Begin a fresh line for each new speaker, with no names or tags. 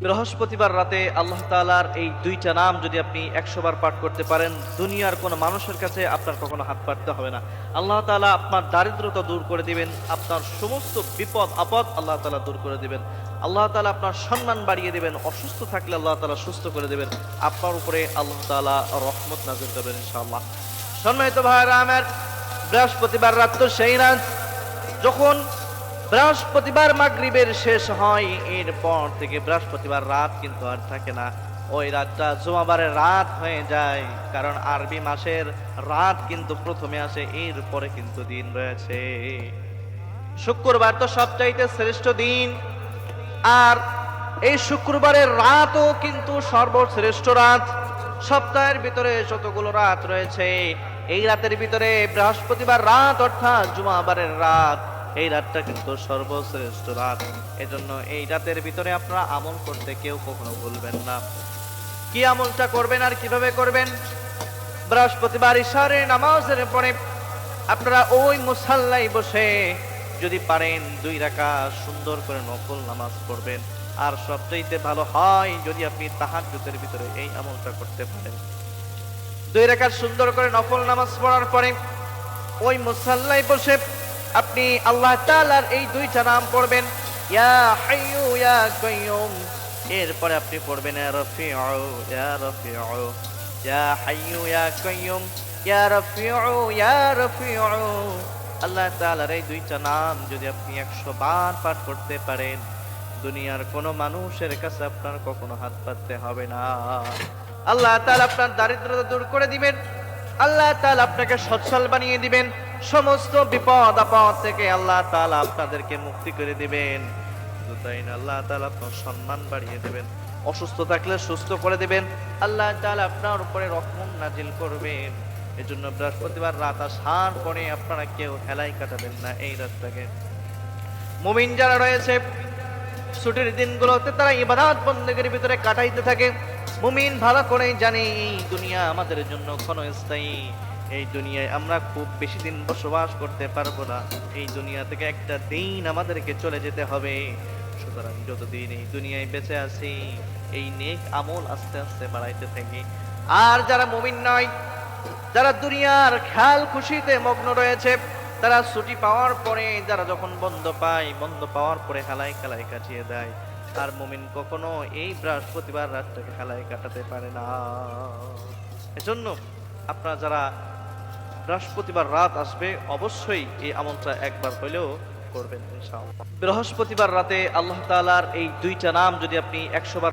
বৃহস্পতিবার রাতে আল্লাহ তাআলার এই দুইটা নাম যদি আপনি 100 বার পাঠ করতে পারেন, দুনিয়ার কোনো মানুষের কাছে আপনার কখনো হাত পাততে হবে না। আল্লাহ তাআলা আপনার দারিদ্রতা দূর করে দিবেন, আপনার সমস্ত বিপদ আপদ আল্লাহ তাআলা দূর করে দিবেন। আল্লাহ তাআলা আপনার সম্মান বাড়িয়ে দিবেন, অসুস্থ থাকলে আল্লাহ তাআলা সুস্থ করে দিবেন, আপনার উপরে আল্লাহ তাআলা রহমত নাযিল করবেন ইনশাআল্লাহ। সম্মানিত ভাইরা আমার, বৃহস্পতিবার রাত তো সেই রাত যখন বৃহস্পতিবার মাগরিবের শেষ হয়, এরপর থেকে বৃহস্পতিবার রাত কিন্তু আর থাকে না। ওই রাতটা জুমাবারের রাত হয়ে যায়, কারণ আরবি মাসের রাত কিন্তু প্রথমে আসে, এরপরে কিন্তু দিন রয়েছে। শুক্রবার তো সবচাইতে শ্রেষ্ঠ দিন, আর এই শুক্রবারের রাতও কিন্তু সর্বশ্রেষ্ঠ রাত। সপ্তাহের ভিতরে যতগুলো রাত রয়েছে, এই রাতের ভিতরে বৃহস্পতিবার রাত অর্থাৎ জুমাবারের রাত, এই রাতটা কিন্তু সর্বশ্রেষ্ঠ রাত। এজন্য এই রাতের ভিতরে আপনারা আমল করতে কেউ কখনো ভুলবেন না। কি আমলটা করবেন আর কিভাবে করবেন? বৃহস্পতিবার ইশারের নামাজের পরে আপনারা ওই মুসাল্লায় বসে যদি পারেন 2 রাকাত সুন্দর করে নফল নামাজ পড়বেন। আর সবচেয়ে ভালো হয় যদি আপনি তাহাজ্জুদের ভিতরে এই আমলটা করতে পারেন। 2 রাকাত সুন্দর করে নফল নামাজ পড়ার পরে ওই মুসাল্লায় বসে আপনি আল্লাহ তাআলার এই দুইটা নাম পড়বেন, ইয়া হাইয়ু ইয়া কাইয়ুম। এরপরে আপনি পড়বেন ইয়া রাফিউ ইয়া রাফিউ, ইয়া হাইয়ু ইয়া কাইয়ুম, ইয়া রাফিউ ইয়া রাফিউ। আল্লাহ তাআলার এই দুইটা নাম যদি আপনি 100 বার পাঠ করতে পারেন, দুনিয়ার কোনো মানুষের কাছে আপনার কখনো হাত পাততে হবে না। আল্লাহ তাআলা আপনার দারিদ্রতা দূর করে দিবেন, আল্লাহ তাআলা আপনাকে সচ্ছল বানিয়ে দিবেন, সমস্ত বিপদ আপদ থেকে আল্লাহ তাআলা আপনাদেরকে মুক্তি করে দিবেন। শুধু তাই না, আল্লাহ তাআলা আপনার সম্মান বাড়িয়ে দিবেন, অসুস্থ থাকলে সুস্থ করে দিবেন, আল্লাহ তাআলা আপনার উপরে রহমত নাজিল করবেন। এজন্য বৃহস্পতিবার রাত আসার পরে আপনারা কেউ হেলাই কাটাবেন না এই রাতটাকে। মুমিন যারা রয়েছে ছুটির দিনগুলোতে তারা ইবাদত বন্দেগীর ভিতরে কাটাইতে থাকে। মুমিন ভালো করেই জানে এই দুনিয়া আমাদের জন্য ক্ষণস্থায়ী, এই দুনিয়ায় আমরা খুব বেশি দিন বসবাস করতে পারবো না, এই দুনিয়া থেকে একটা দিন আমাদেরকে চলে যেতে হবে। সুতরাং যতদিন এই দুনিয়ায় বেঁচে আছি, এই নেক আমল আস্তে আস্তে বাড়াইতে থাকি। আর যারা মুমিন নয়, যারা দুনিয়ার খেয়াল খুশিতে মগ্ন রয়েছে, তারা ছুটি পাওয়ার পরে যারা যখন বন্ধ পায়, বন্ধ পাওয়ার পরে হেলাই খেলাই কাটিয়ে দেয়। আর মুমিন কখনো এই বৃহস্পতিবার রাতটাকে হেলাই কাটাতে পারে না। এজন্য আপনারা যারা বৃহস্পতিবার রাত আসবে, অবশ্যই এই আমলটা একবার হলেও করবেন ইনশাআল্লাহ। বৃহস্পতিবার রাতে আল্লাহ তাআলার এই দুইটা নাম যদি আপনি 100 বার